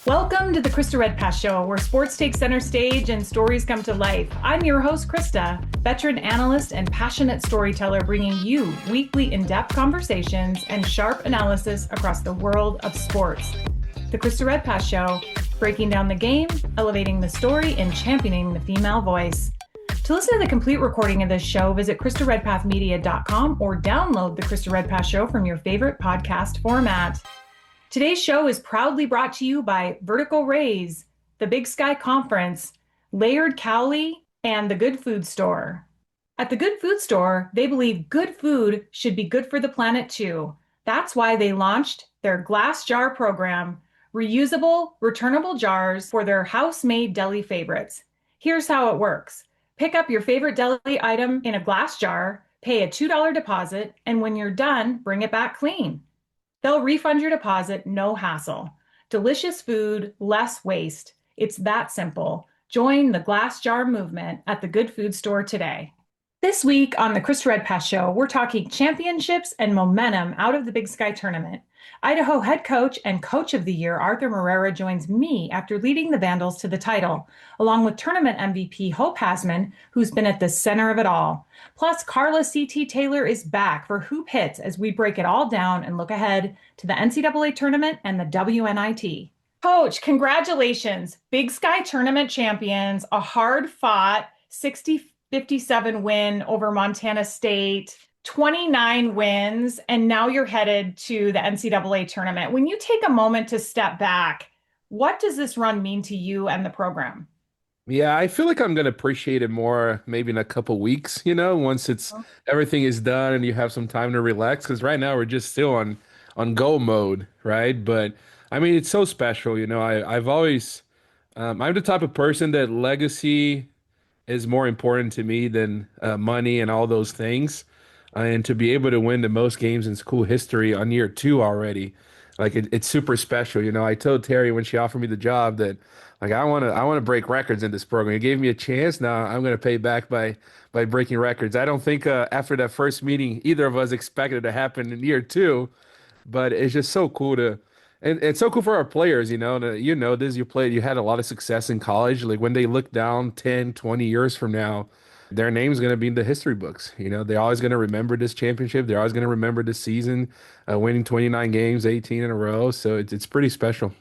Welcome to the Krista Redpath Show, where sports take center stage and stories come to life. I'm your host, Krista, veteran analyst and passionate storyteller, bringing you weekly in-depth conversations and sharp analysis across the world of sports. The Krista Redpath Show, breaking down the game, elevating the story, and championing the female voice. To listen to the complete recording of this show, visit KristaRedpathMedia.com or download the Krista Redpath Show from your favorite podcast format. Today's show is proudly brought to you by Vertical Rays, the Big Sky Conference, Layered Cowley, and the Good Food Store. At the Good Food Store, they believe good food should be good for the planet too. That's why they launched their glass jar program, reusable, returnable jars for their house-made deli favorites. Here's how it works. Pick up your favorite deli item in a glass jar, pay a $2 deposit, and when you're done, bring it back clean. They'll refund your deposit, no hassle. Delicious food, less waste. It's that simple. Join the glass jar movement at the Good Food Store today. This week on the Krista Redpath Show, we're talking championships and momentum out of the Big Sky Tournament. Idaho head coach and coach of the year, Arthur Moreira, joins me after leading the Vandals to the title, along with tournament MVP Hope Hassmann, who's been at the center of it all. Plus, Carla C.T. Taylor is back for Hoop Hits as we break it all down and look ahead to the NCAA Tournament and the WNIT. Coach, congratulations. Big Sky Tournament champions, a hard-fought 60-57 win over Montana State, 29 wins, and now you're headed to the NCAA tournament. When you take a moment to step back, what does this run mean to you and the program? Yeah, I feel like I'm going to appreciate it more maybe in a couple weeks, once everything is done and you have some time to relax. Because right now we're just still on go mode, right? But I mean, it's so special, I've always, I'm the type of person that legacy is more important to me than money and all those things. And to be able to win the most games in school history on year two already, like it's super special. I told Terry when she offered me the job that like I want to break records in this program. He gave me a chance. Now I'm going to pay back by breaking records. I don't think after that first meeting either of us expected it to happen in year two, but it's just so cool to. And it's so cool for our players, this, you had a lot of success in college. Like when they look down 10, 20 years from now, their name's going to be in the history books. They're always going to remember this championship. They're always going to remember this season, winning 29 games, 18 in a row. So it's pretty special.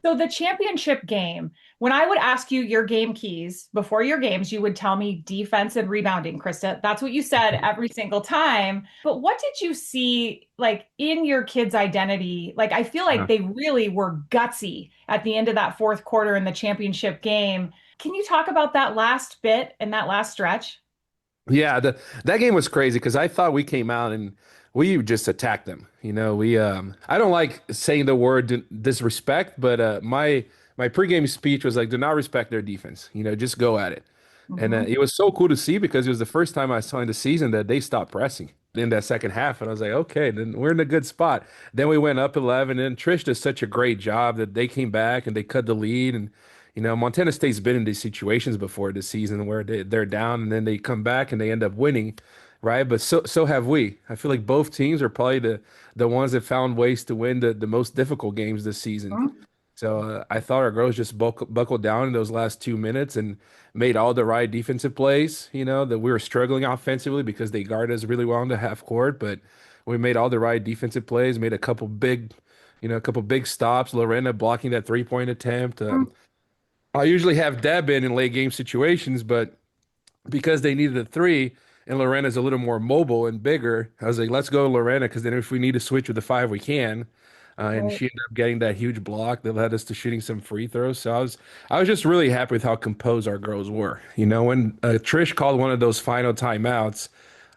So the championship game, when I would ask you your game keys before your games, you would tell me defense and rebounding, Krista. That's what you said every single time. But what did you see like in your kids' identity? Like, I feel like they really were gutsy at the end of that fourth quarter in the championship game. Can you talk about that last bit and that last stretch? Yeah, that game was crazy because I thought we came out and we just attacked them. We I don't like saying the word disrespect, but my pregame speech was like, do not respect their defense. Just go at it. And it was so cool to see because it was the first time I saw in the season that they stopped pressing in that second half. And I was like, okay, then we're in a good spot. Then we went up 11, and Trish did such a great job that they came back and they cut the lead. And Montana State's been in these situations before this season where they're down and then they come back and they end up winning, right? But so have we. I feel like both teams are probably the ones that found ways to win the most difficult games this season. So I thought our girls just buckled down in those last 2 minutes and made all the right defensive plays, that we were struggling offensively because they guard us really well in the half court, but we made all the right defensive plays, made a couple big stops. Lorena blocking that 3-point attempt. I usually have Deb in late game situations, but because they needed a three and Lorena's a little more mobile and bigger, I was like, let's go Lorena, because then if we need to switch with the five, we can. And she ended up getting that huge block that led us to shooting some free throws. So I was just really happy with how composed our girls were. When Trish called one of those final timeouts,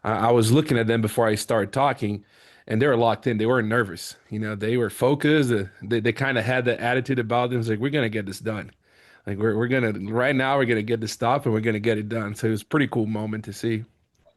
I was looking at them before I started talking, and they were locked in. They weren't nervous. They were focused. They kind of had that attitude about them. It's like, we're going to get this done. Like right now we're gonna get this stop and we're gonna get it done. So it was a pretty cool moment to see.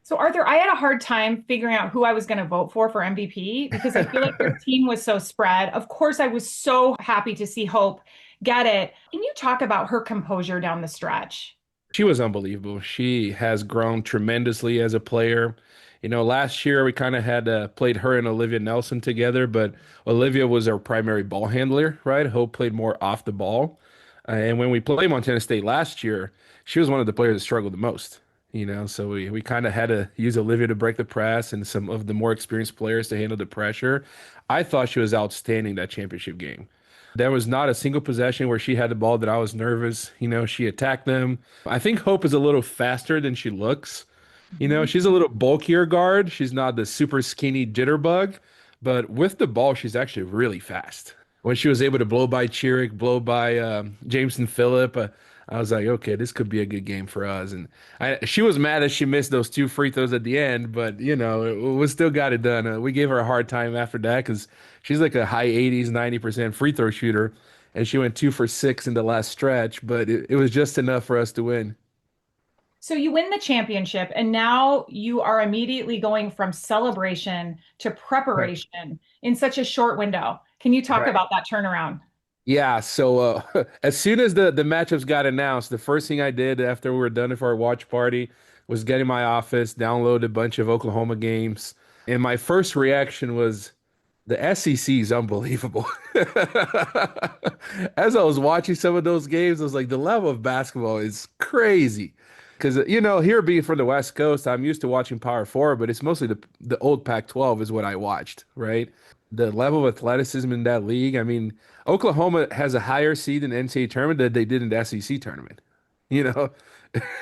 So Arthur, I had a hard time figuring out who I was going to vote for MVP because I feel like your team was so spread. Of course, I was so happy to see Hope get it. Can you talk about her composure down the stretch? She was unbelievable. She has grown tremendously as a player. Last year we kind of had played her and Olivia Nelson together, but Olivia was our primary ball handler, right? Hope played more off the ball. And when we played Montana State last year, she was one of the players that struggled the most. So we kind of had to use Olivia to break the press and some of the more experienced players to handle the pressure. I thought she was outstanding that championship game. There was not a single possession where she had the ball that I was nervous. She attacked them. I think Hope is a little faster than she looks. Mhm. She's a little bulkier guard. She's not the super skinny jitterbug, but with the ball, she's actually really fast. When she was able to blow by Chiric, blow by Jameson Phillip, I was like, okay, this could be a good game for us. And she was mad that she missed those two free throws at the end, but we still got it done. We gave her a hard time after that because she's like a high 80s, 90% free throw shooter, and she went 2 for 6 in the last stretch, but it was just enough for us to win. So you win the championship, and now you are immediately going from celebration to Right. preparation in such a short window. Can you talk Right. about that turnaround? Yeah, so as soon as the matchups got announced, the first thing I did after we were done for our watch party was get in my office, download a bunch of Oklahoma games, and my first reaction was the SEC is unbelievable. As I was watching some of those games, I was like, the level of basketball is crazy. Because here being from the West Coast, I'm used to watching Power Four, but it's mostly the old Pac-12 is what I watched, right? The level of athleticism in that league. I mean, Oklahoma has a higher seed in the NCAA tournament than they did in the SEC tournament. You know?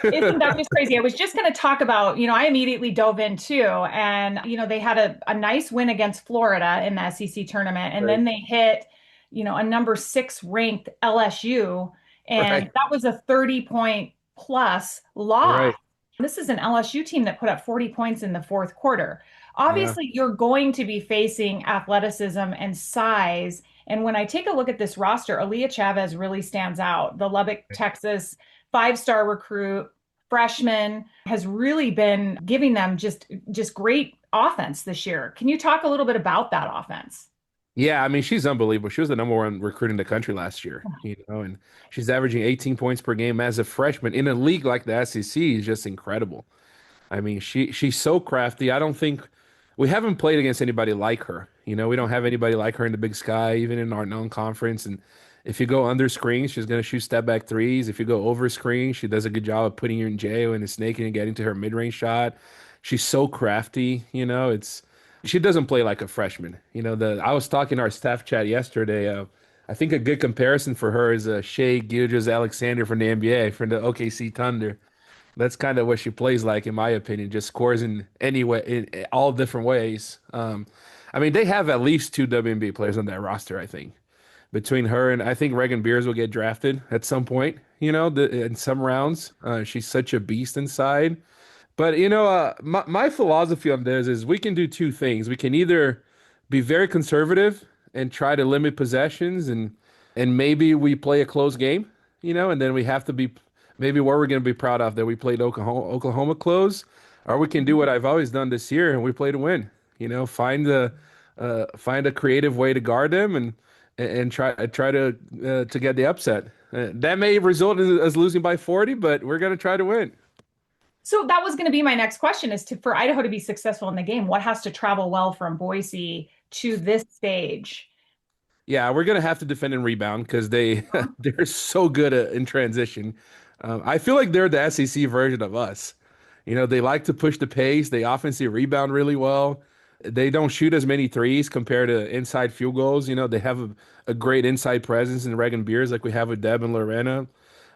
Isn't that just crazy? I was just going to talk about, I immediately dove in too. And, they had a nice win against Florida in the SEC tournament. And Right. then they hit, a number six ranked LSU. And Right. that was a 30-point plus loss. Right. This is an LSU team that put up 40 points in the fourth quarter. Yeah. Obviously, you're going to be facing athleticism and size. And when I take a look at this roster, Aaliyah Chavez really stands out. The Lubbock, Texas five-star recruit, freshman, has really been giving them just great offense this year. Can you talk a little bit about that offense? Yeah, I mean, she's unbelievable. She was the number one recruit in the country last year, and she's averaging 18 points per game as a freshman in a league like the SEC is just incredible. I mean, she's so crafty. I don't think we haven't played against anybody like her. We don't have anybody like her in the Big Sky, even in our non-conference. And if you go under screens, she's going to shoot step back threes. If you go over screens, she does a good job of putting you in jail and snaking and getting to her mid-range shot. She's so crafty. It's she doesn't play like a freshman. The I was talking to our staff chat yesterday. I think a good comparison for her is Shea Gilgeous-Alexander from the NBA, from the OKC Thunder. That's kind of what she plays like, in my opinion. Just scores in any way, in all different ways. I mean, they have at least two WNBA players on that roster, I think. Between her and I think Reagan Beers will get drafted at some point, in some rounds. She's such a beast inside. But my philosophy on this is we can do two things. We can either be very conservative and try to limit possessions and maybe we play a close game, and then we have to be maybe what we're going to be proud of that we played Oklahoma close, or we can do what I've always done this year and we play to win. Find a creative way to guard them and try to get the upset. That may result in us losing by 40, but we're going to try to win. So that was going to be my next question is for Idaho to be successful in the game, what has to travel well from Boise to this stage? Yeah, we're gonna have to defend and rebound because they're so good in transition. I feel like they're the SEC version of us. They like to push the pace. They offensive rebound really well. They don't shoot as many threes compared to inside field goals. They have a great inside presence in Reagan Beers like we have with Deb and Lorena.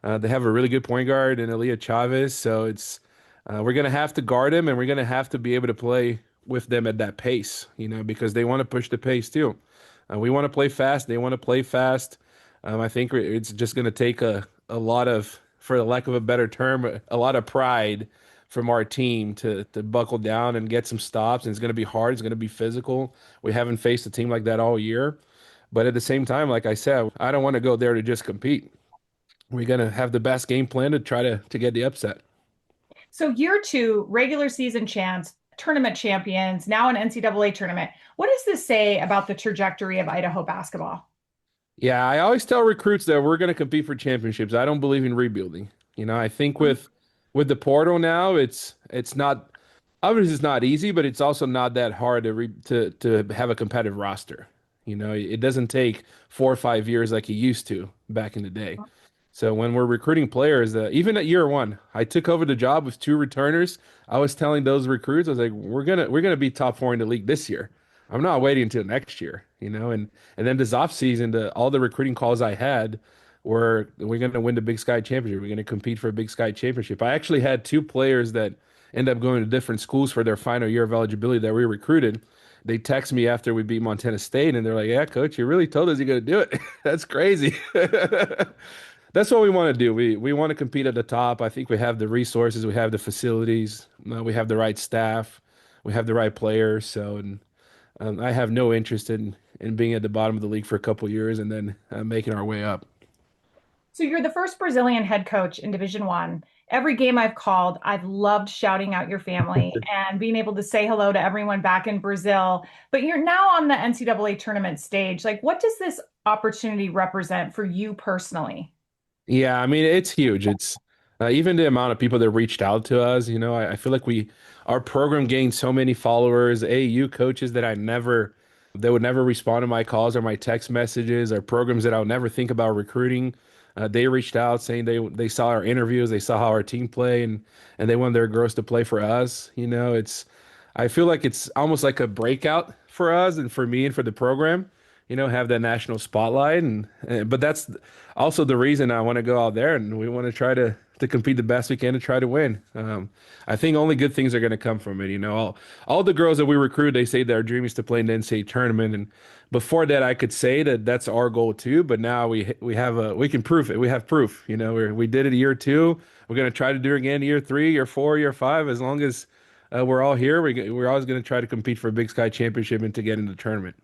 They have a really good point guard in Aaliyah Chavez. So it's we're gonna have to guard them and we're gonna have to be able to play with them at that pace. Because they want to push the pace too. We want to play fast. They want to play fast. I think it's just going to take a lot of, for the lack of a better term, a lot of pride from our team to buckle down and get some stops. And it's going to be hard. It's going to be physical. We haven't faced a team like that all year. But at the same time, like I said, I don't want to go there to just compete. We're going to have the best game plan to try to get the upset. So year two, regular season champs, tournament champions, now an NCAA tournament. What does this say about the trajectory of Idaho basketball? Yeah, I always tell recruits that we're going to compete for championships. I don't believe in rebuilding. I think with the portal now, it's not. Obviously, it's not easy, but it's also not that hard to have a competitive roster. You know, it doesn't take 4 or 5 years like it used to back in the day. So when we're recruiting players, even at year one, I took over the job with two returners. I was telling those recruits, I was like, we're gonna be top four in the league this year. I'm not waiting until next year, you know. And then this off season, all the recruiting calls I had were, we're gonna win the Big Sky Championship. We're gonna compete for a Big Sky Championship. I actually had two players that end up going to different schools for their final year of eligibility that we recruited. They text me after we beat Montana State, and they're like, "Yeah, coach, you really told us you're gonna do it. That's crazy." That's what we want to do. We want to compete at the top. I think we have the resources, we have the facilities, we have the right staff, we have the right players. So, and I have no interest in being at the bottom of the league for a couple of years and then making our way up. So you're the first Brazilian head coach in Division One. Every game I've called, I've loved shouting out your family and being able to say hello to everyone back in Brazil. But you're now on the NCAA tournament stage. Like, what does this opportunity represent for you personally? Yeah, I mean, it's huge. It's even the amount of people that reached out to us. You know, I feel like our program gained so many followers. AAU coaches they would never respond to my calls or my text messages, or programs that I would never think about recruiting. They reached out saying they saw our interviews, they saw how our team play, and they want their girls to play for us. You know, I feel like it's almost like a breakout for us and for me and for the program, you know, have that national spotlight. But that's also the reason I want to go out there, and we want to try to compete the best we can to try to win. I think only good things are going to come from it. You know, all the girls that we recruit, they say their dream is to play in the NCAA tournament. And before that, I could say that that's our goal too. But now we can prove it. We have proof. You know, we did it year two. We're going to try to do it again year three, year four, year five. As long as we're all here, we're always going to try to compete for a Big Sky Championship and to get in the tournament.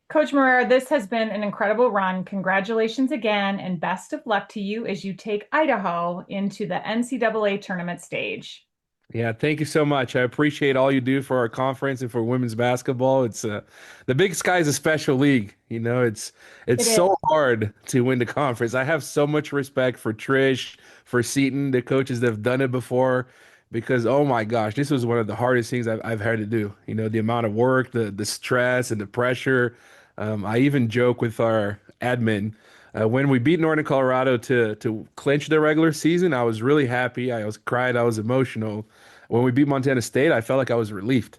Coach Moreira, this has been an incredible run. Congratulations again, and best of luck to you as you take Idaho into the NCAA tournament stage. Yeah, thank you so much. I appreciate all you do for our conference and for women's basketball. It's the Big Sky is a special league. You know, it's It is. so hard to win the conference. I have so much respect for Trish, for Seton, the coaches that have done it before, because oh my gosh, this was one of the hardest things I've had to do. You know, the amount of work, the stress, and the pressure. I even joke with our admin. When we beat Northern Colorado to clinch the regular season, I was really happy. I was cried. I was emotional. When we beat Montana State, I felt like I was relieved.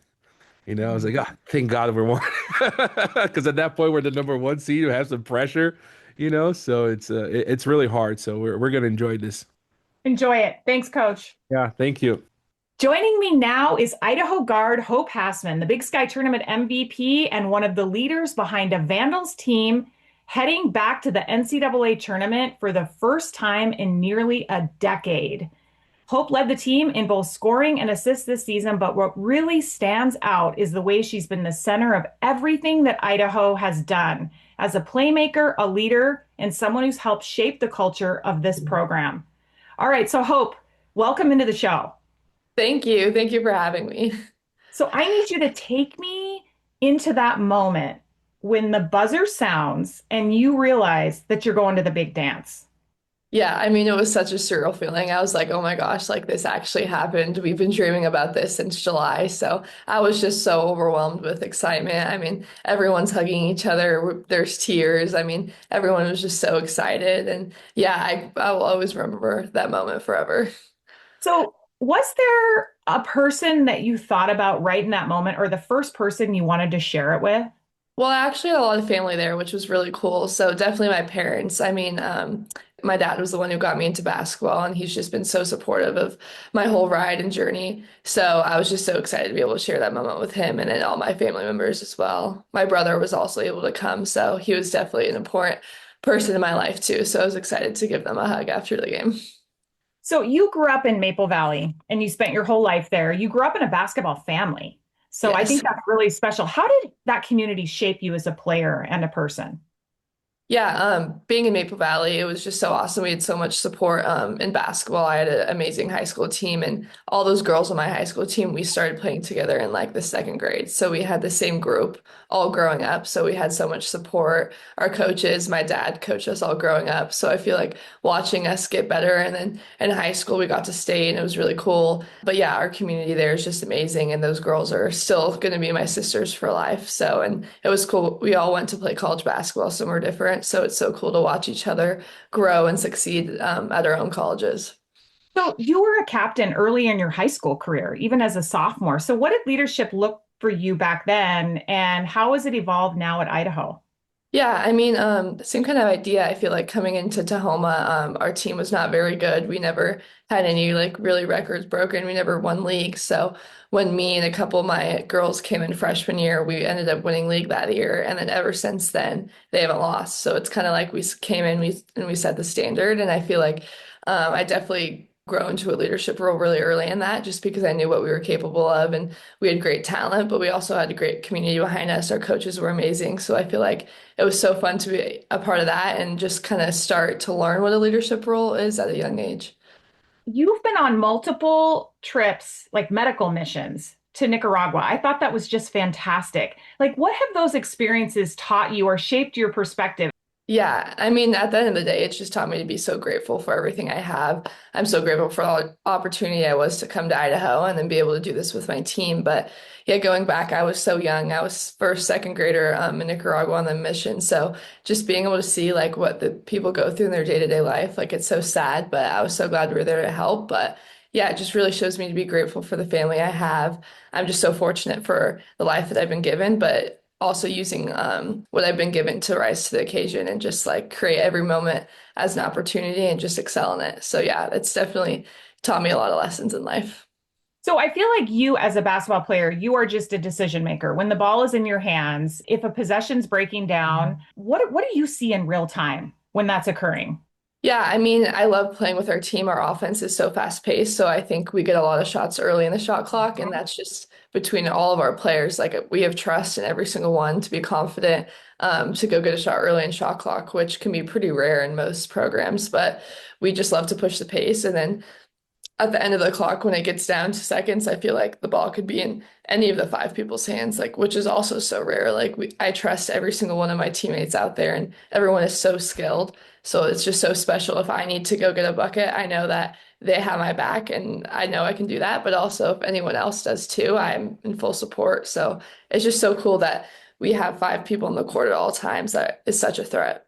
You know, I was like, oh, thank God we're one. Because at that point, we're the number one seed. We have some pressure, you know, so it's really hard. So we're gonna enjoy this. Enjoy it. Thanks, Coach. Yeah, thank you. Joining me now is Idaho guard Hope Hassmann, the Big Sky Tournament MVP and one of the leaders behind a Vandals team heading back to the NCAA tournament for the first time in nearly a decade. Hope led the team in both scoring and assists this season, but what really stands out is the way she's been the center of everything that Idaho has done as a playmaker, a leader, and someone who's helped shape the culture of this program. All right, so Hope, welcome into the show. Thank you. Thank you for having me. So I need you to take me into that moment when the buzzer sounds and you realize that you're going to the big dance. Yeah, I mean, it was such a surreal feeling. I was like, oh my gosh, like this actually happened. We've been dreaming about this since July. So I was just so overwhelmed with excitement. I mean, everyone's hugging each other. There's tears. I mean, everyone was just so excited. And yeah, I will always remember that moment forever. So was there a person that you thought about right in that moment or the first person you wanted to share it with? Well, I actually had a lot of family there, which was really cool. So definitely my parents. I mean, my dad was the one who got me into basketball, and he's just been so supportive of my whole ride and journey. So I was just so excited to be able to share that moment with him and then all my family members as well. My brother was also able to come, so he was definitely an important person in my life too. So I was excited to give them a hug after the game. So you grew up in Maple Valley and you spent your whole life there. You grew up in a basketball family. So I Yes. think that's really special. How did that community shape you as a player and a person? Yeah, being in Maple Valley, it was just so awesome. We had so much support in basketball. I had an amazing high school team, and all those girls on my high school team, we started playing together in like the second grade. So we had the same group all growing up. So we had so much support. Our coaches, my dad coached us all growing up. So I feel like watching us get better, and then in high school we got to stay, and it was really cool. But yeah, our community there is just amazing, and those girls are still going to be my sisters for life. So, and it was cool. We all went to play college basketball, so we're different. So it's so cool to watch each other grow and succeed at our own colleges. So you were a captain early in your high school career, even as a sophomore. So what did leadership look for you back then, and how has it evolved now at Idaho? Yeah, I mean, same kind of idea. I feel like coming into Tahoma, our team was not very good. We never had any like really records broken. We never won league. So when me and a couple of my girls came in freshman year, we ended up winning league that year. And then ever since then, they haven't lost. So it's kind of like we came in, we set the standard. And I feel like I definitely grow into a leadership role really early in that, just because I knew what we were capable of, and we had great talent, but we also had a great community behind us. Our coaches were amazing. So I feel like it was so fun to be a part of that and just kind of start to learn what a leadership role is at a young age. You've been on multiple trips, like medical missions to Nicaragua. I thought that was just fantastic. Like, what have those experiences taught you or shaped your perspective? Yeah, I mean, at the end of the day, it's just taught me to be so grateful for everything I have. I'm so grateful for all the opportunity I was to come to Idaho and then be able to do this with my team. But yeah, going back, I was so young. I was first, second grader in Nicaragua on the mission. So just being able to see like what the people go through in their day-to-day life, like it's so sad, but I was so glad we were there to help. But yeah, it just really shows me to be grateful for the family I have. I'm just so fortunate for the life that I've been given, but also using what I've been given to rise to the occasion and just like create every moment as an opportunity and just excel in it. So yeah, it's definitely taught me a lot of lessons in life. So I feel like you, as a basketball player, you are just a decision maker. When the ball is in your hands, if a possession's breaking down, what do you see in real time when that's occurring? Yeah, I mean, I love playing with our team. Our offense is so fast paced. So I think we get a lot of shots early in the shot clock. And that's just between all of our players. Like we have trust in every single one to be confident to go get a shot early in shot clock, which can be pretty rare in most programs. But we just love to push the pace. And then at the end of the clock, when it gets down to seconds, I feel like the ball could be in any of the five people's hands, like which is also so rare. I trust every single one of my teammates out there, and everyone is so skilled. So it's just so special. If I need to go get a bucket, I know that they have my back, and I know I can do that. But also, if anyone else does too, I'm in full support. So it's just so cool that we have five people on the court at all times. That is such a threat.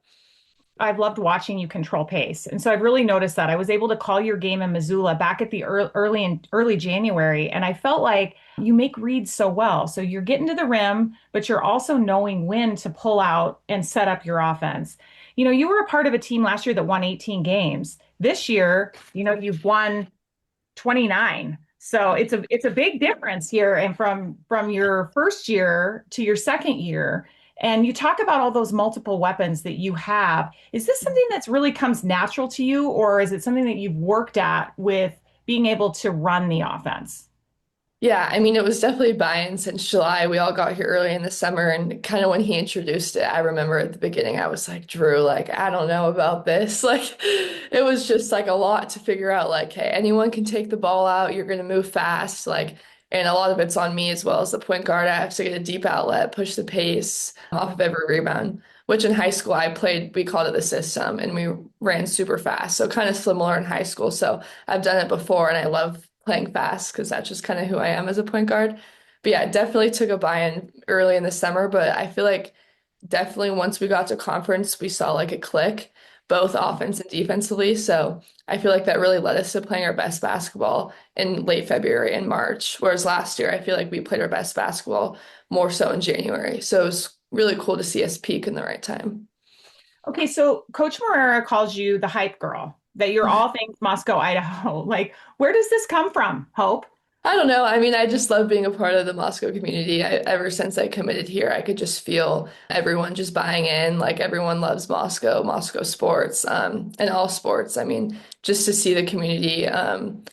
I've loved watching you control pace. And so I've really noticed that. I was able to call your game in Missoula back at the early January, and I felt like you make reads so well. So you're getting to the rim, but you're also knowing when to pull out and set up your offense. You know, you were a part of a team last year that won 18 games. This year, you know, you've won 29. So it's a big difference here, and from your first year to your second year. And you talk about all those multiple weapons that you have. Is this something that's really comes natural to you, or is it something that you've worked at with being able to run the offense? Yeah, I mean, it was definitely buy-in since July. We all got here early in the summer, and kind of when he introduced it, I remember at the beginning, I was like, Drew, like, I don't know about this. Like, it was just like a lot to figure out. Like, hey, anyone can take the ball out. You're going to move fast. Like, and a lot of it's on me as well as the point guard. I have to get a deep outlet, push the pace off of every rebound, which in high school I played, we called it the system, and we ran super fast. So kind of similar in high school. So I've done it before, and I love playing fast because that's just kind of who I am as a point guard. But yeah, it definitely took a buy-in early in the summer, but I feel like definitely once we got to conference, we saw like a click, both offense and defensively. So I feel like that really led us to playing our best basketball in late February and March. Whereas last year, I feel like we played our best basketball more so in January. So it was really cool to see us peak in the right time. Okay, so Coach Moreira calls you the hype girl, that you're all things Moscow, Idaho. Like, where does this come from, Hope? I don't know. I mean, I just love being a part of the Moscow community. Ever since I committed here, I could just feel everyone just buying in. Like everyone loves Moscow, Moscow sports, and all sports. I mean, just to see the community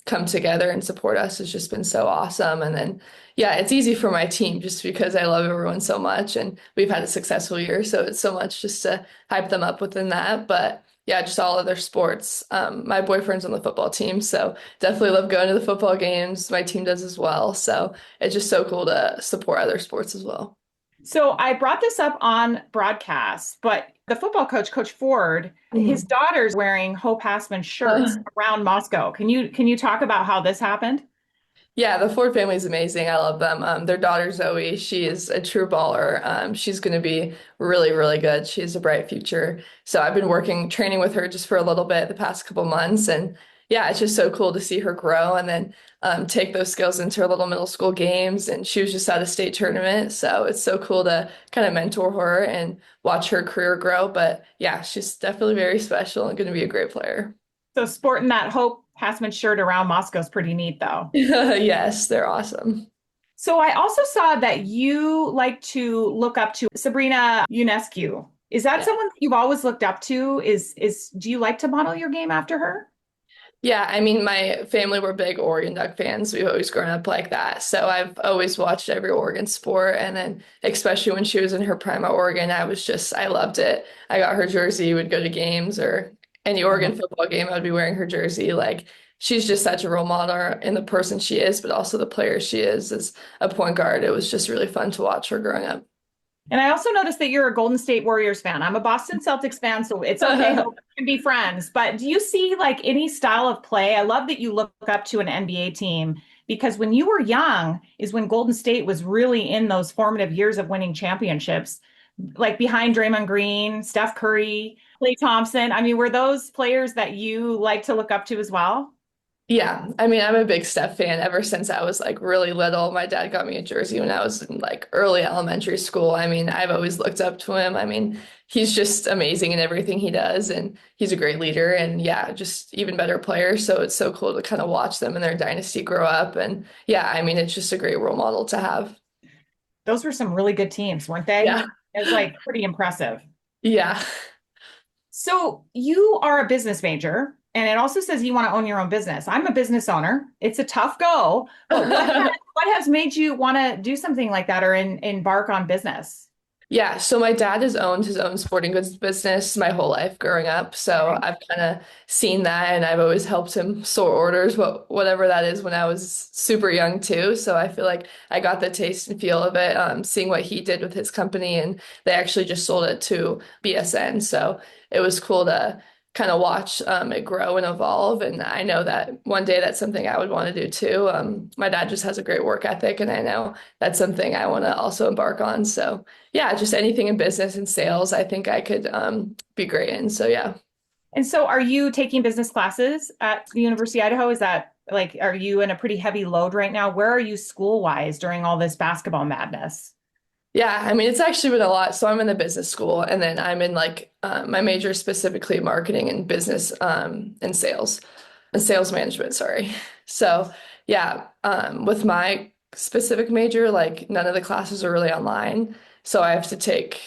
come together and support us has just been so awesome. And then, yeah, it's easy for my team just because I love everyone so much, and we've had a successful year, so it's so much just to hype them up within that. But yeah, just all other sports. My boyfriend's on the football team, so definitely love going to the football games. My team does as well. So it's just so cool to support other sports as well. So I brought this up on broadcast, but the football coach, Coach Ford, his Mhm. daughter's wearing Hope Hassmann shirts Uh, around Moscow. Can you talk about how this happened? yeah, the Ford family is amazing. I love them. Their daughter Zoe, she is a true baller. She's going to be really, really good. She has a bright future. So I've been training with her just for a little bit the past couple months, and yeah, it's just so cool to see her grow and then take those skills into her little middle school games. And she was just at a state tournament, so it's so cool to kind of mentor her and watch her career grow. But yeah, she's definitely very special and going to be a great player. So sporting that Hope Hassmann shirt around Moscow is pretty neat, though. Yes, they're awesome. So I also saw that you like to look up to Sabrina Ionescu. Is that Yeah. someone that you've always looked up to? Is do you like to model your game after her? Yeah, I mean, my family were big Oregon Duck fans. We've always grown up like that. So I've always watched every Oregon sport. And then, especially when she was in her prime at Oregon, I loved it. I got her jersey, would go to games or any Oregon football game, I would be wearing her jersey. Like, she's just such a role model in the person she is, but also the player she is as a point guard. It was just really fun to watch her growing up. And I also noticed that you're a Golden State Warriors fan. I'm a Boston Celtics fan, so it's okay. We can be friends. But do you see like any style of play? I love that you look up to an NBA team because when you were young is when Golden State was really in those formative years of winning championships, like behind Draymond Green, Steph Curry, Klay Thompson. I mean, were those players that you like to look up to as well? Yeah, I mean, I'm a big Steph fan ever since I was like really little. My dad got me a jersey when I was in like early elementary school. I mean, I've always looked up to him. I mean, he's just amazing in everything he does, and he's a great leader and yeah, just even better player. So it's so cool to kind of watch them and their dynasty grow up. And yeah, I mean, it's just a great role model to have. Those were some really good teams, weren't they? Yeah. It was like pretty impressive. Yeah. So you are a business major, and it also says you want to own your own business. I'm a business owner. It's a tough go, but what has made you want to do something like that or embark on business? Yeah, so my dad has owned his own sporting goods business my whole life growing up. So Okay. I've kind of seen that and I've always helped him sort orders, whatever that is when I was super young too. So I feel like I got the taste and feel of it, seeing what he did with his company and they actually just sold it to BSN. So it was cool to kind of watch it grow and evolve. And I know that one day that's something I would want to do too. My dad just has a great work ethic and I know that's something I want to also embark on. So yeah, just anything in business and sales, I think I could be great in. So yeah. And so are you taking business classes at the University of Idaho? Is that like, are you in a pretty heavy load right now? Where are you school wise during all this basketball madness? Yeah, I mean, it's actually been a lot. So I'm in the business school and then I'm in like my major is specifically marketing and business and sales management, sorry. So yeah, with my specific major, like none of the classes are really online. So I have to take,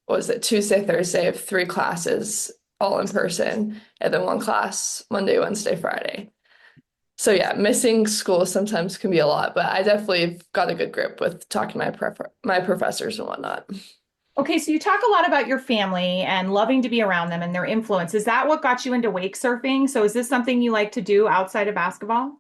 what was it, Tuesday, Thursday, I have three classes all in person and then one class Monday, Wednesday, Friday. So yeah, missing school sometimes can be a lot, but I definitely have got a good grip with talking to my professors and whatnot. Okay, so you talk a lot about your family and loving to be around them and their influence. Is that what got you into wake surfing? So is this something you like to do outside of basketball?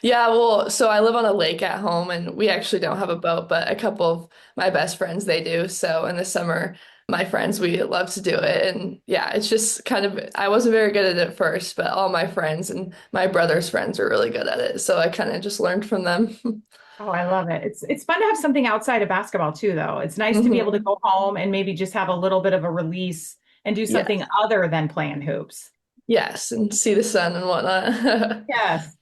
Yeah, well, so I live on a lake at home and we actually don't have a boat, but a couple of my best friends they do. So in the summer, my friends we love to do it. And yeah, it's just kind of I wasn't very good at it first, but all my friends and my brother's friends are really good at it. So I kind of just learned from them. Oh, I love it. It's fun to have something outside of basketball too, though. It's nice to be able to Mhm. go home and maybe just have a little bit of a release and do something Yes. other than playing hoops. Yes, and see the sun and whatnot. Yes.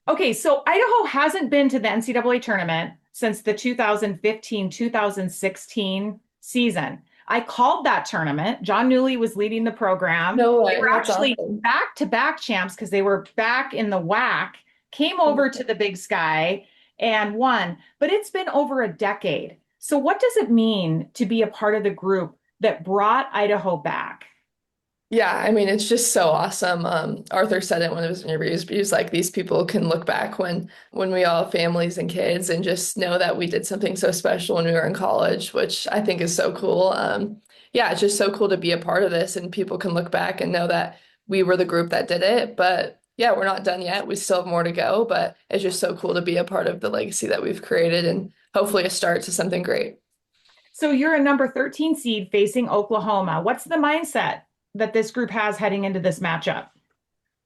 Okay, so Idaho hasn't been to the NCAA tournament since the 2015-2016 season. I called that tournament. John Newley was leading the program. No They way, were that's actually awesome. back-to-back champs because they were back in the WAC came over to the Big Sky and won, but it's been over a decade. So what does it mean to be a part of the group that brought Idaho back? Yeah, I mean, it's just so awesome. Arthur said it in one of his interviews, but he was like, these people can look back when we all have families and kids and just know that we did something so special when we were in college, which I think is so cool. Yeah, it's just so cool to be a part of this and people can look back and know that we were the group that did it. But yeah, we're not done yet. We still have more to go, but it's just so cool to be a part of the legacy that we've created and hopefully a start to something great. So you're a number 13 seed facing Oklahoma. What's the mindset that this group has heading into this matchup?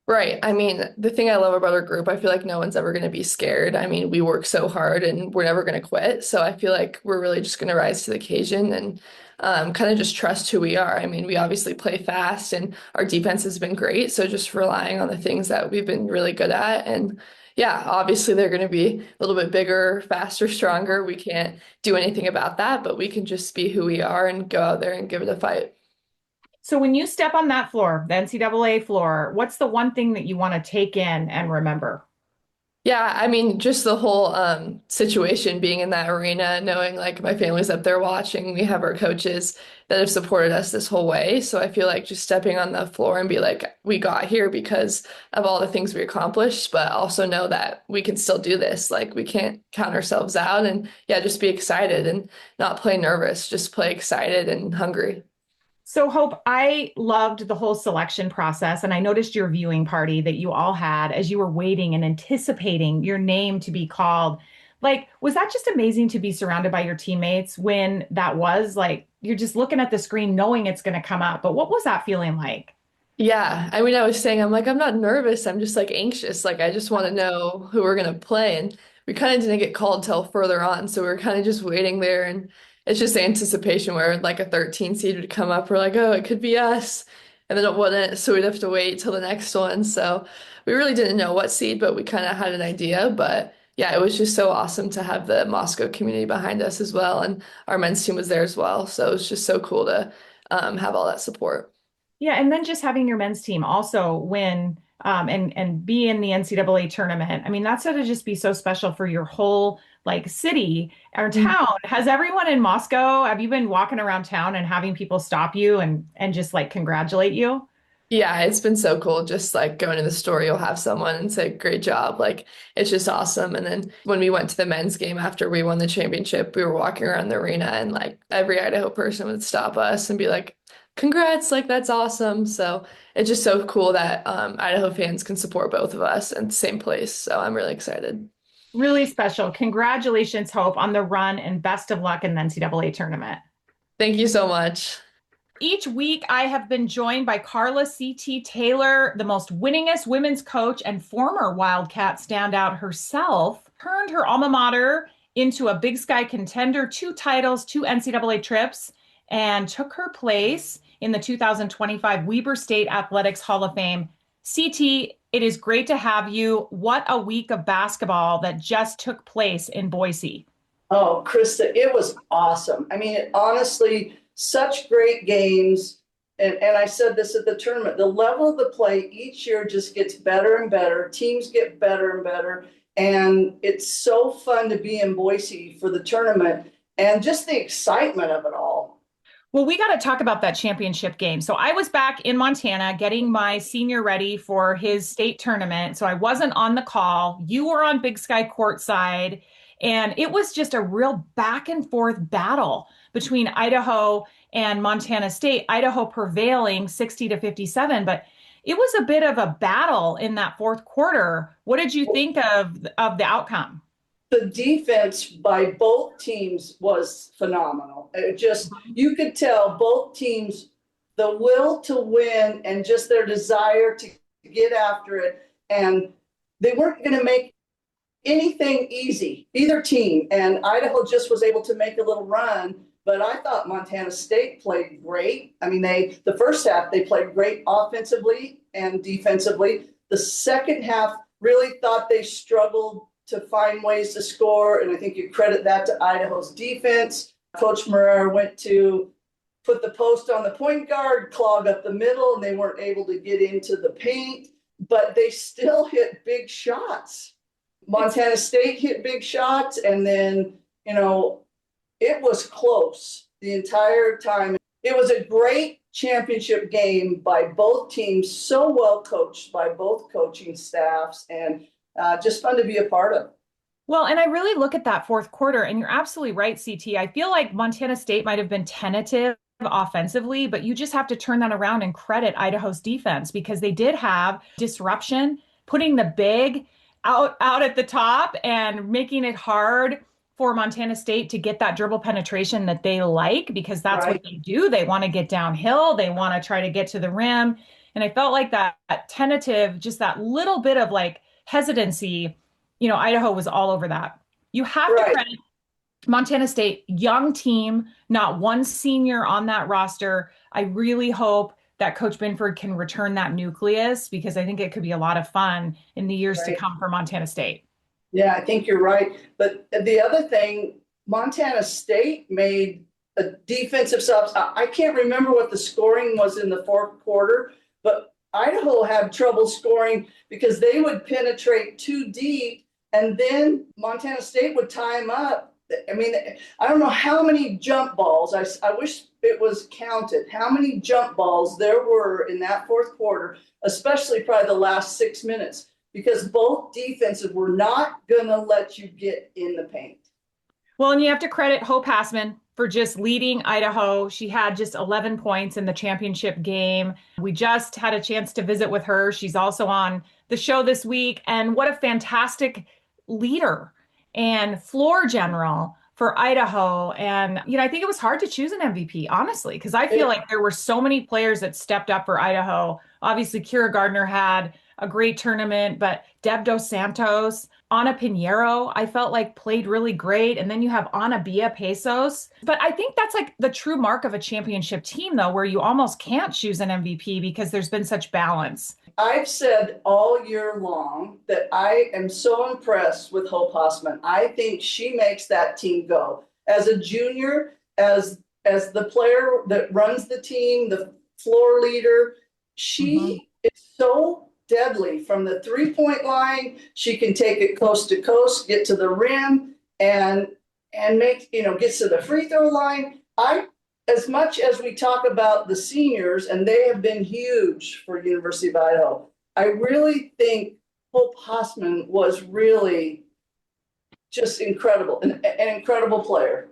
Right. I mean, the thing I love about our group, I feel like no one's ever going to be scared. I mean, we work so hard and we're never going to quit. So I feel like we're really just going to rise to the occasion and kind of just trust who we are. I mean, we obviously play fast and our defense has been great. So just relying on the things that we've been really good at. And yeah, obviously they're going to be a little bit bigger, faster, stronger. We can't do anything about that, but we can just be who we are and go out there and give it a fight. So when you step on that floor, the NCAA floor, what's the one thing that you want to take in and remember? Yeah, I mean, just the whole situation being in that arena, knowing like my family's up there watching, we have our coaches that have supported us this whole way. So I feel like just stepping on the floor and be like, we got here because of all the things we accomplished, but also know that we can still do this. Like we can't count ourselves out and yeah, just be excited and not play nervous, just play excited and hungry. So, Hope, I loved the whole selection process, and I noticed your viewing party that you all had as you were waiting and anticipating your name to be called. Like, was that just amazing to be surrounded by your teammates when that was like you're just looking at the screen knowing it's going to come up? But what was that feeling like? Yeah, I mean, I was saying, I'm like, I'm not nervous. I'm just like anxious. Like, I just want to know who we're going to play. And we kind of didn't get called till further on. So we are kind of just waiting there. And it's just anticipation where like a 13 seed would come up. We're like, oh, it could be us. And then it wouldn't. So we'd have to wait till the next one. So we really didn't know what seed, but we kind of had an idea. But yeah, it was just so awesome to have the Moscow community behind us as well. And our men's team was there as well. So it was just so cool to have all that support. Yeah, and then just having your men's team also win and be in the NCAA tournament. I mean, that's got to just be so special for your whole like city or town. Has everyone in Moscow, have you been walking around town and having people stop you and just like congratulate you? Yeah, it's been so cool. Just like going to the store, you'll have someone and say, great job. Like, it's just awesome. And then when we went to the men's game after we won the championship, we were walking around the arena and like every Idaho person would stop us and be like, congrats, like that's awesome. So it's just so cool that Idaho fans can support both of us in the same place. So I'm really excited. Really special. Congratulations, Hope, on the run and best of luck in the NCAA tournament. Thank you so much. Each week, I have been joined by Carla C.T. Taylor, the most winningest women's coach and former Wildcat standout herself, turned her alma mater into a Big Sky contender, 2 titles, 2 NCAA trips, and took her place in the 2025 Weber State Athletics Hall of Fame. CT, it is great to have you. What a week of basketball that just took place in Boise. Oh, Krista, it was awesome. I mean, honestly, such great games. And I said this at the tournament, the level of the play each year just gets better and better. Teams get better and better. And it's so fun to be in Boise for the tournament and just the excitement of it all. Well, we got to talk about that championship game. So I was back in Montana getting my senior ready for his state tournament. So I wasn't on the call. You were on Big Sky courtside. And it was just a real back and forth battle between Idaho and Montana State. Idaho prevailing 60-57, but it was a bit of a battle in that fourth quarter. What did you think of the outcome? The defense by both teams was phenomenal. It just, you could tell both teams, the will to win and just their desire to get after it. And they weren't going to make anything easy, either team. And Idaho just was able to make a little run. But I thought Montana State played great. I mean, the first half, they played great offensively and defensively. The second half, really thought they struggled to find ways to score. And I think you credit that to Idaho's defense. Coach Moreira went to put the post on the point guard, clog up the middle, and they weren't able to get into the paint, but they still hit big shots. Montana State hit big shots, and then, it was close the entire time. It was a great championship game by both teams, so well coached by both coaching staffs, and just fun to be a part of. Well, and I really look at that fourth quarter, and you're absolutely right, CT. I feel like Montana State might have been tentative offensively, but you just have to turn that around and credit Idaho's defense, because they did have disruption, putting the big out at the top and making it hard for Montana State to get that dribble penetration that they like, because that's Right. what they do. They want to get downhill. They want to try to get to the rim. And I felt like that tentative, just that little bit of like hesitancy, Idaho was all over that. You have to Right. credit Montana State, young team, not one senior on that roster. I really hope that Coach Binford can return that nucleus, because I think it could be a lot of fun in the years to Right. come for Montana State. Yeah, I think you're right. But the other thing, Montana State made a defensive subs. I can't remember what the scoring was in the fourth quarter, but Idaho had trouble scoring because they would penetrate too deep, and then Montana State would tie them up. I mean, I don't know how many jump balls. I wish it was counted, how many jump balls there were in that fourth quarter, especially probably the last 6 minutes, because both defenses were not going to let you get in the paint. Well, and you have to credit Hope Hassmann for just leading Idaho. She had just 11 points in the championship game. We just had a chance to visit with her. She's also on the show this week. And what a fantastic leader and floor general for Idaho. And, I think it was hard to choose an MVP, honestly, because I feel like there were so many players that stepped up for Idaho. Obviously, Kira Gardner had a great tournament, but Deb Dos Santos, Ana Pinheiro, I felt like played really great. And then you have Ana Bia Pesos. But I think that's like the true mark of a championship team, though, where you almost can't choose an MVP because there's been such balance. I've said all year long that I am so impressed with Hope Hassmann. I think she makes that team go. As a junior, as the player that runs the team, the floor leader, she is so deadly from the three-point line. She can take it coast to coast, get to the rim, and make, gets to the free throw line. As much as we talk about the seniors, and they have been huge for University of Idaho, I really think Hope Hassmann was really just incredible, an incredible player.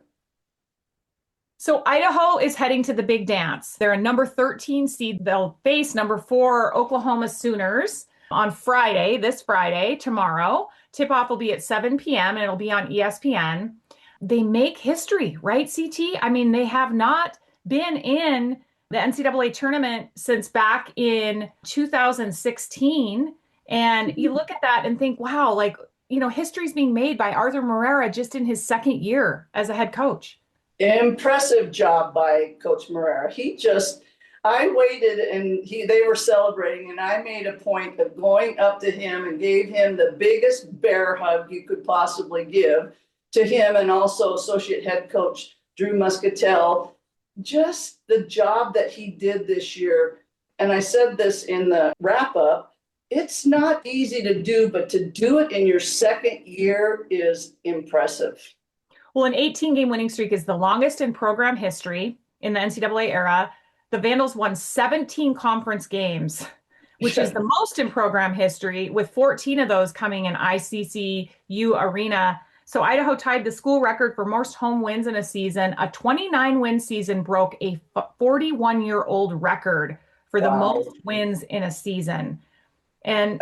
So Idaho is heading to the big dance. They're a number 13 seed. They'll face number 4 Oklahoma Sooners on Friday, this Friday, tomorrow. Tip-off will be at 7 p.m. and it'll be on ESPN. They make history, right, CT? I mean, they have not been in the NCAA tournament since back in 2016. And you look at that and think, wow, like, history's being made by Arthur Moreira just in his second year as a head coach. Impressive job by Coach Moreira. I waited and they were celebrating, and I made a point of going up to him and gave him the biggest bear hug you could possibly give to him, and also associate head coach Drew Muscatel. Just the job that he did this year. And I said this in the wrap up, it's not easy to do, but to do it in your second year is impressive. Well, an 18-game winning streak is the longest in program history in the NCAA era. The Vandals won 17 conference games, which is the most in program history, with 14 of those coming in ICCU Arena. So Idaho tied the school record for most home wins in a season. A 29-win season broke a 41-year-old record for the most wins in a season. And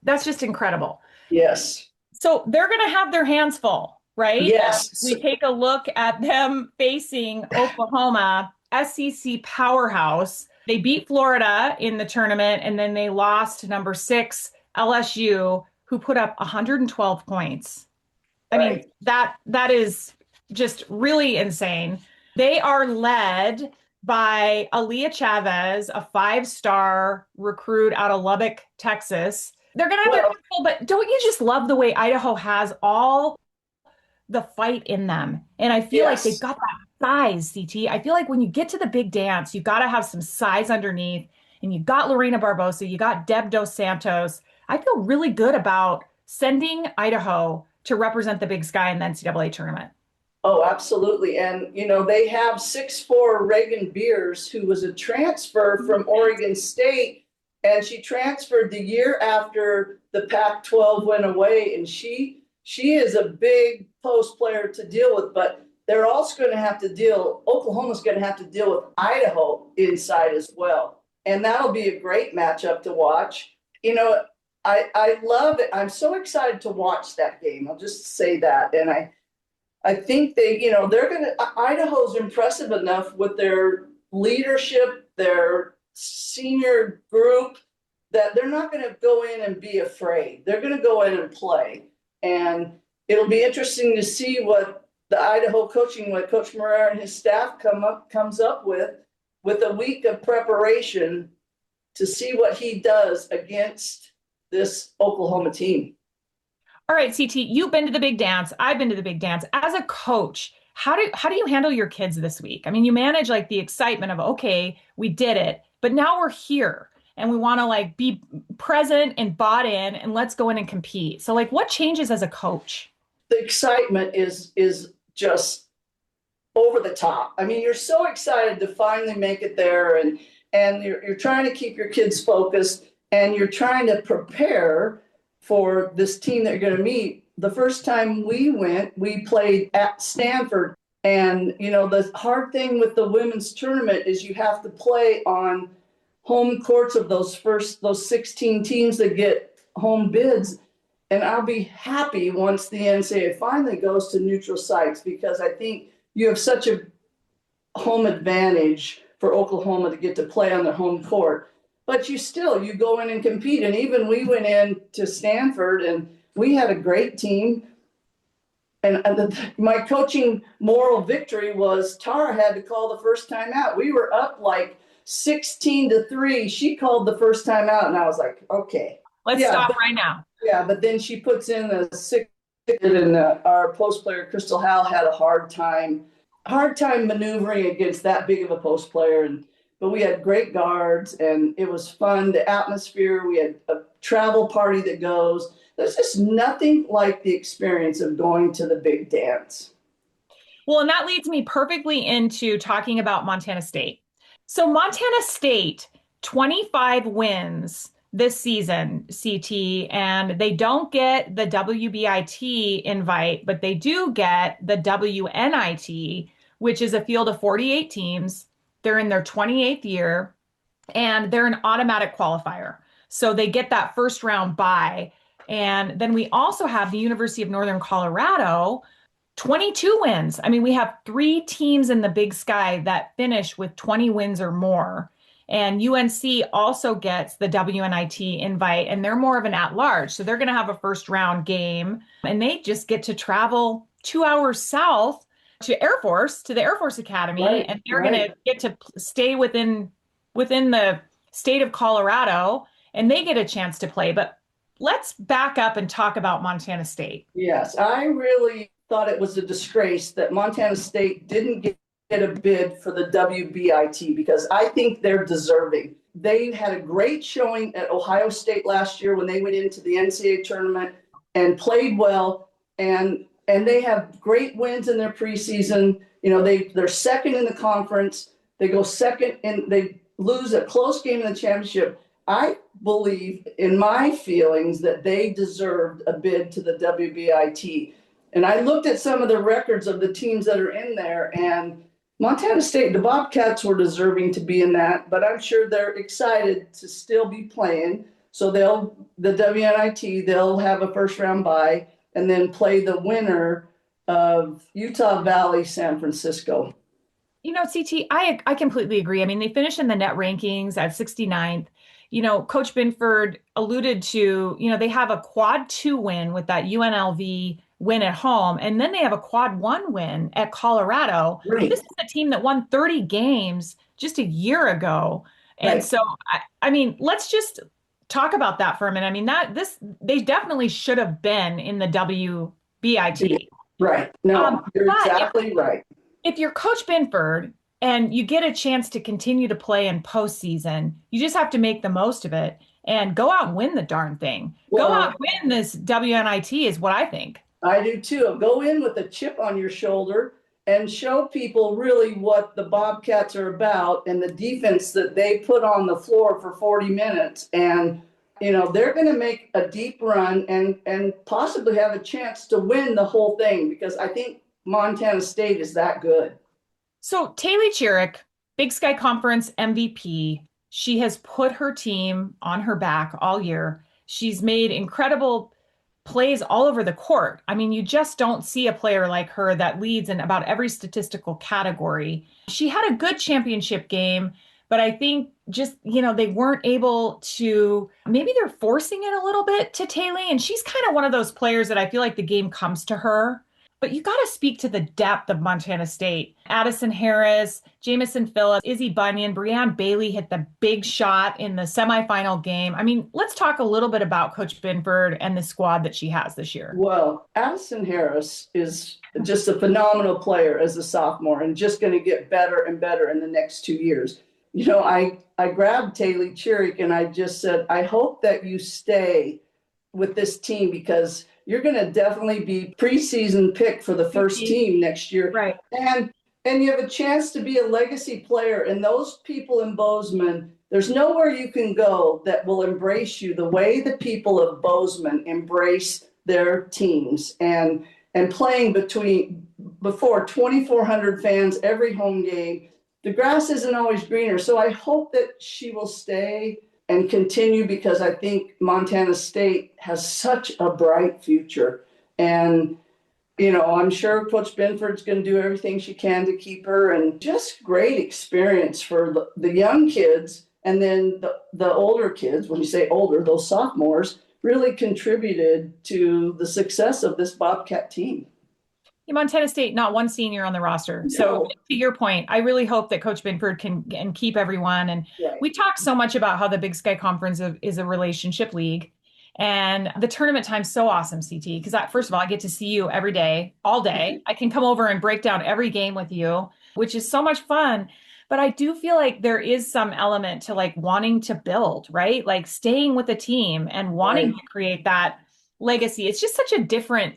that's just incredible. Yes. So they're going to have their hands full, right? Yes. We take a look at them facing Oklahoma, SEC powerhouse. They beat Florida in the tournament, and then they lost to number 6 LSU, who put up 112 points. I mean, that is just really insane. They are led by Aaliyah Chavez, a 5-star recruit out of Lubbock, Texas. They're going to have their hands full, but don't you just love the way Idaho has all the fight in them? And I feel like they've got that size, CT. I feel like when you get to the big dance, you've got to have some size underneath. And you got Lorena Barbosa, you got Deb Dos Santos. I feel really good about sending Idaho to represent the Big Sky in the NCAA tournament? Oh, absolutely. And, they have 6'4" Reagan Beers, who was a transfer from Oregon State, and she transferred the year after the Pac-12 went away. And she is a big post player to deal with, but they're also going to have to Oklahoma's going to have to deal with Idaho inside as well. And that'll be a great matchup to watch. I love it. I'm so excited to watch that game. I'll just say that. And I think Idaho's impressive enough with their leadership, their senior group, that they're not going to go in and be afraid. They're going to go in and play. And it'll be interesting to see what the Idaho coaching, what Coach Moreira and his staff comes up with a week of preparation to see what he does against this Oklahoma team. All right, CT, you've been to the big dance. I've been to the big dance. As a coach, how do you handle your kids this week? I mean, you manage like the excitement of, okay, we did it, but now we're here and we want to like be present and bought in and let's go in and compete. So like what changes as a coach? The excitement is just over the top. I mean, you're so excited to finally make it there, and you're trying to keep your kids focused, and you're trying to prepare for this team that you're going to meet. The first time we went, we played at Stanford. And, the hard thing with the women's tournament is you have to play on home courts of those 16 teams that get home bids. And I'll be happy once the NCAA finally goes to neutral sites, because I think you have such a home advantage for Oklahoma to get to play on their home court. But you go in and compete. And even we went in to Stanford and we had a great team. And my coaching moral victory was Tara had to call the first time out. We were up like 16-3. She called the first time out, and I was like, okay. Let's stop right now. Yeah, but then she puts in a 6, and our post player, Crystal Howell, had a hard time maneuvering against that big of a post player. But we had great guards, and it was fun. The atmosphere, we had a travel party that goes. There's just nothing like the experience of going to the big dance. Well, and that leads me perfectly into talking about Montana State. So Montana State, 25 wins this season, CT, and they don't get the WBIT invite, but they do get the WNIT, which is a field of 48 teams. They're in their 28th year, and they're an automatic qualifier. So they get that first round bye. And then we also have the University of Northern Colorado, 22 wins. I mean, we have 3 teams in the Big Sky that finish with 20 wins or more. And UNC also gets the WNIT invite, and they're more of an at-large. So they're going to have a first-round game, and they just get to travel 2 hours south to the Air Force Academy, right, and they're going to get to stay within the state of Colorado, and they get a chance to play. But let's back up and talk about Montana State. Yes, I really thought it was a disgrace that Montana State didn't get a bid for the WBIT, because I think they're deserving. They had a great showing at Ohio State last year when they went into the NCAA tournament and played well, and they have great wins in their preseason. They're second in the conference. They go second and they lose a close game in the championship. I believe, in my feelings, that they deserved a bid to the WBIT. And I looked at some of the records of the teams that are in there, and Montana State, the Bobcats, were deserving to be in that, but I'm sure they're excited to still be playing. So the WNIT, they'll have a first round bye and then play the winner of Utah Valley, San Francisco. CT, I completely agree. I mean, they finished in the net rankings at 69th. Coach Binford alluded to, they have a quad 2 win with that UNLV win at home, and then they have a quad 1 win at Colorado. Right. This is a team that won 30 games just a year ago. And Right. so, I mean, let's just talk about that for a minute. I mean, they definitely should have been in the WBIT. Right. No, you're but exactly right. If you're Coach Binford, and you get a chance to continue to play in postseason. You just have to make the most of it and go out and win the darn thing. Go Well, out and win this WNIT is what I think. I do too. Go in with a chip on your shoulder and show people really what the Bobcats are about and the defense that they put on the floor for 40 minutes. And, they're going to make a deep run and possibly have a chance to win the whole thing, because I think Montana State is that good. So Taylor Chiric, Big Sky Conference MVP, she has put her team on her back all year. She's made incredible plays all over the court. I mean, you just don't see a player like her that leads in about every statistical category. She had a good championship game, but I think just, they weren't able to, maybe they're forcing it a little bit to Taylor, and she's kind of one of those players that I feel like the game comes to her. But you got to speak to the depth of Montana State. Addison Harris, Jamison Phillips, Izzy Bunyan, Breanne Bailey hit the big shot in the semifinal game. I mean, let's talk a little bit about Coach Binford and the squad that she has this year. Well, Addison Harris is just a phenomenal player as a sophomore and just going to get better and better in the next 2 years. I grabbed Taylor Chiric and I just said, I hope that you stay with this team, because you're going to definitely be preseason pick for the first team next year. Right. And you have a chance to be a legacy player. And those people in Bozeman, there's nowhere you can go that will embrace you the way the people of Bozeman embrace their teams. And playing before 2,400 fans every home game. The grass isn't always greener. So I hope that she will stay and continue, because I think Montana State has such a bright future. And, I'm sure Coach Binford's going to do everything she can to keep her, and just great experience for the young kids. And then the older kids, when you say older, those sophomores, really contributed to the success of this Bobcat team. Montana State, not one senior on the roster. So to your point, I really hope that Coach Binford can keep everyone. And we talked so much about how the Big Sky Conference is a relationship league. And the tournament time's so awesome, CT, because first of all, I get to see you every day, all day. I can come over and break down every game with you, which is so much fun. But I do feel like there is some element to like wanting to build, right? Like staying with the team and wanting to create that legacy. It's just such a different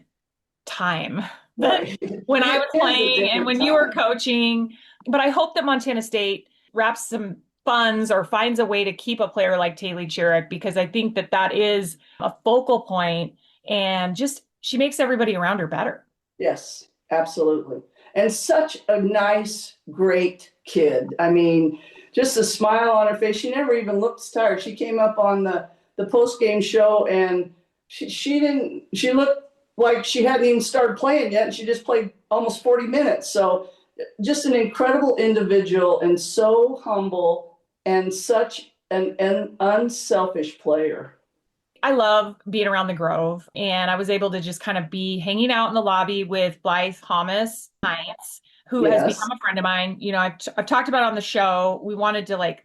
time. When I was playing and when you were coaching. But I hope that Montana State wraps some funds or finds a way to keep a player like Taylor Chiric, because I think that is a focal point, and just she makes everybody around her better. Yes, absolutely. And such a nice, great kid. I mean, just a smile on her face. She never even looks tired. She came up on the post-game show and she looked like she hadn't even started playing yet, and she just played almost 40 minutes. So just an incredible individual, and so humble, and such an unselfish player. I love being around the Grove, and I was able to just kind of be hanging out in the lobby with Blythe Thomas, who has become a friend of mine. I've talked about on the show. We wanted to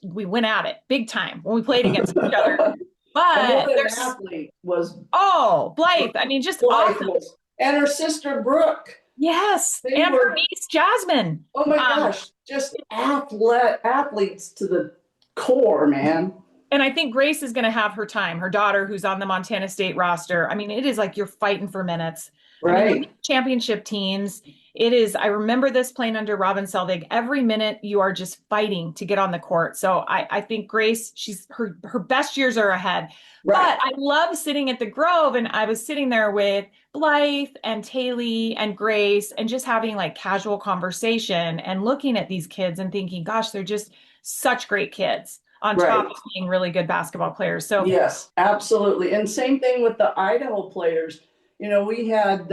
we went at it big time when we played against each other. But there's athlete was Blythe. I mean, just Blythe awesome. And her sister Brooke. Yes, and her niece Jasmine. Oh my gosh, just athletes to the core, man. And I think Grace is going to have her time. Her daughter, who's on the Montana State roster. I mean, it is like you're fighting for minutes. Right. I mean, championship teams. It is. I remember this playing under Robin Selvig. Every minute you are just fighting to get on the court. So I think Grace, her best years are ahead. Right. But I love sitting at the Grove, and I was sitting there with Blythe and Taylor and Grace, and just having like casual conversation and looking at these kids and thinking, gosh, they're just such great kids on top of being really good basketball players. So yes, absolutely. And same thing with the Idaho players. We had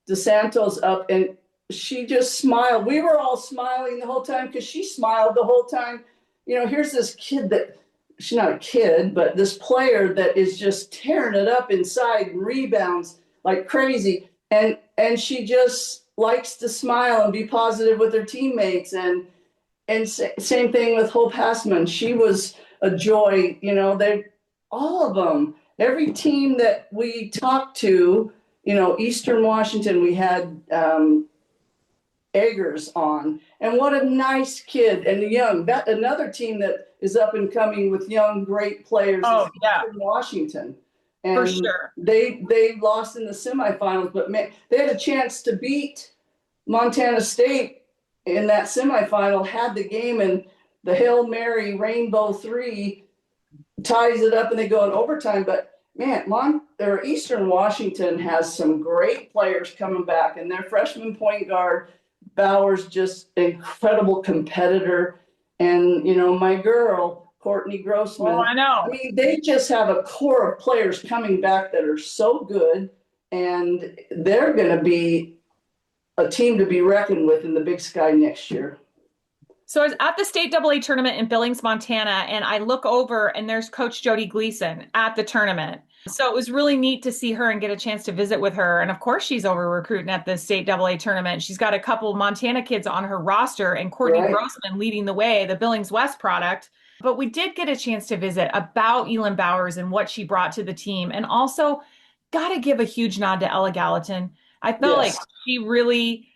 DeSantos up, and she just smiled. We were all smiling the whole time because she smiled the whole time. Here's this kid that, she's not a kid, but this player that is just tearing it up inside and rebounds like crazy. And she just likes to smile and be positive with her teammates. And same thing with Hope Hassmann. She was a joy. They all of them, every team that we talked to, Eastern Washington, we had Eggers on. And what a nice kid and young. That another team that is up and coming with young, great players is Eastern Washington. And for sure. They lost in the semifinals, but man, they had a chance to beat Montana State in that semifinal, had the game, and the Hail Mary Rainbow Three ties it up and they go in overtime. But man, Eastern Washington has some great players coming back, and their freshman point guard Bowers, just incredible competitor. And my girl Courtney Grossman. Oh, I know. I mean, they just have a core of players coming back that are so good, and they're going to be a team to be reckoned with in the Big Sky next year. So I was at the state AA tournament in Billings, Montana, and I look over and there's Coach Jody Gleason at the tournament. So it was really neat to see her and get a chance to visit with her. And of course, she's over recruiting at the state AA tournament. She's got a couple Montana kids on her roster and Courtney Grossman leading the way, the Billings West product. But we did get a chance to visit about Elin Bowers and what she brought to the team. And also got to give a huge nod to Ella Gallatin. I felt like she really,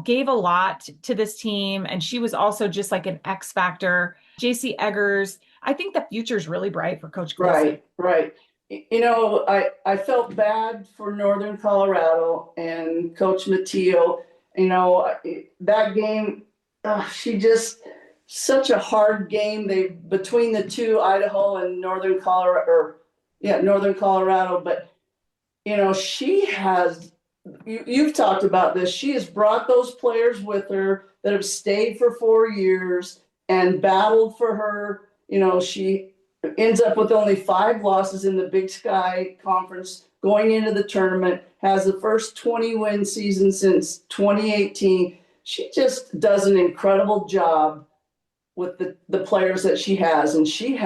gave a lot to this team. And she was also just like an X factor. JC Eggers, I think the future is really bright for Coach Gleason. Right. I felt bad for Northern Colorado and Coach Matteo. That game, she just such a hard game. They between the two, Idaho and Northern Colorado, But she has. You've talked about this. She has brought those players with her that have stayed for 4 years and battled for her. She ends up with only 5 losses in the Big Sky Conference going into the tournament, has the first 20-win season since 2018. She just does an incredible job with the players that she has. And she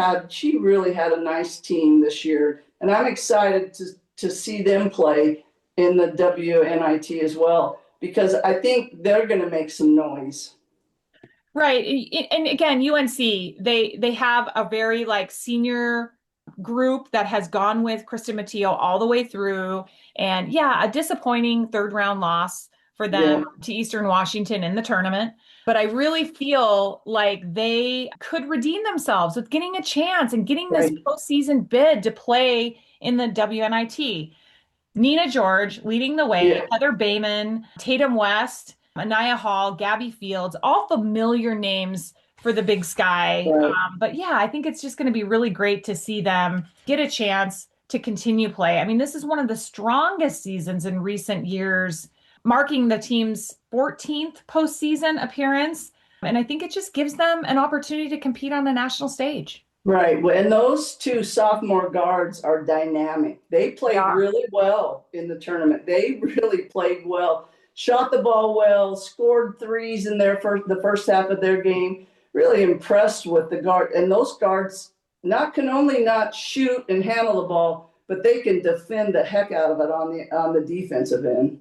really had a nice team this year. And I'm excited to see them play in the WNIT as well, because I think they're going to make some noise. Right. And again, UNC, they have a very senior group that has gone with Krista Matteo all the way through. And a disappointing 3rd round loss for them to Eastern Washington in the tournament. But I really feel like they could redeem themselves with getting a chance and getting this postseason bid to play in the WNIT. Nina George leading the way, Heather Bayman, Tatum West, Anaya Hall, Gabby Fields, all familiar names for the Big Sky. But I think it's just going to be really great to see them get a chance to continue play. I mean, this is one of the strongest seasons in recent years, marking the team's 14th postseason appearance. And I think it just gives them an opportunity to compete on the national stage. Right. And those 2 sophomore guards are dynamic. They played really well in the tournament. They really played well, shot the ball well, scored 3s in the first half of their game. Really impressed with the guard. And those guards can only not shoot and handle the ball, but they can defend the heck out of it on the defensive end.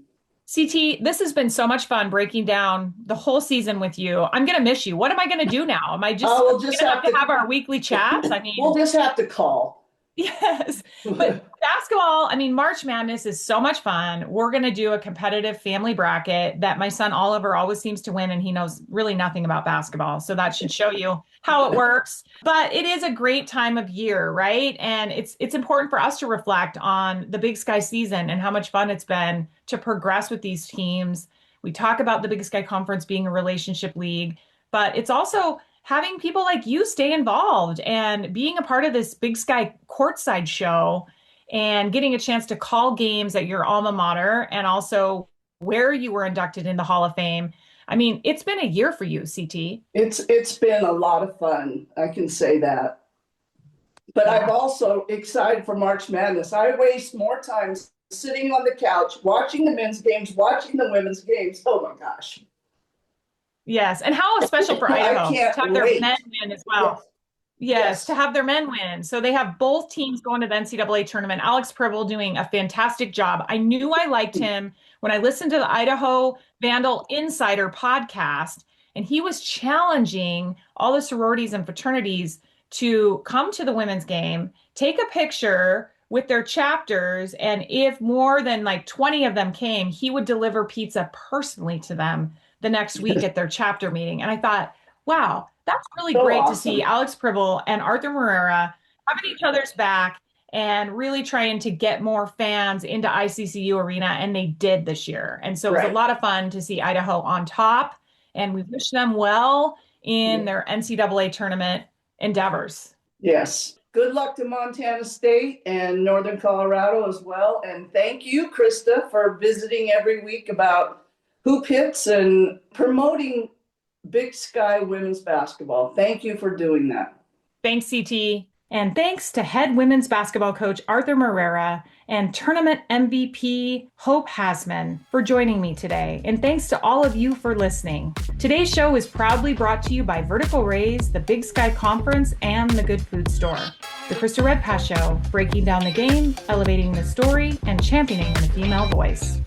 CT, this has been so much fun breaking down the whole season with you. I'm going to miss you. What am I going to do now? Am I we'll just have to have our weekly chats? I mean, we'll just have to call. Yes. But basketball, I mean, March Madness is so much fun. We're going to do a competitive family bracket that my son Oliver always seems to win, and he knows really nothing about basketball. So that should show you how it works. But it is a great time of year, right? And it's important for us to reflect on the Big Sky season and how much fun it's been to progress with these teams. We talk about the Big Sky Conference being a relationship league, but it's also having people like you stay involved and being a part of this Big Sky courtside show and getting a chance to call games at your alma mater and also where you were inducted in the Hall of Fame. I mean, it's been a year for you, CT. It's been a lot of fun. I can say that. But I'm also excited for March Madness. I waste more time sitting on the couch, watching the men's games, watching the women's games. Oh my gosh. Yes. And how special for Idaho to have their men win as well. Yes, to have their men win. So they have both teams going to the NCAA tournament. Alex Pribble doing a fantastic job. I knew I liked him when I listened to the Idaho Vandal Insider podcast, and he was challenging all the sororities and fraternities to come to the women's game, take a picture with their chapters, and if more than 20 of them came, he would deliver pizza personally to them the next week at their chapter meeting. And I thought, wow, that's really So great to awesome. see Alex Pribble and Arthur Moreira having each other's back and really trying to get more fans into ICCU Arena. And they did this year. And so it was a Right. lot of fun to see Idaho on top. And we wish them well in their NCAA tournament endeavors. Yes. Good luck to Montana State and Northern Colorado as well. And thank you, Krista, for visiting every week about hoop hits and promoting Big Sky women's basketball. Thank you for doing that. Thanks, CT. And thanks to head women's basketball coach Arthur Moreira and tournament MVP Hope Hassmann for joining me today. And thanks to all of you for listening. Today's show is proudly brought to you by Vertical Rays, the Big Sky Conference, and the Good Food Store. The Krista Redpath Show, breaking down the game, elevating the story, and championing the female voice.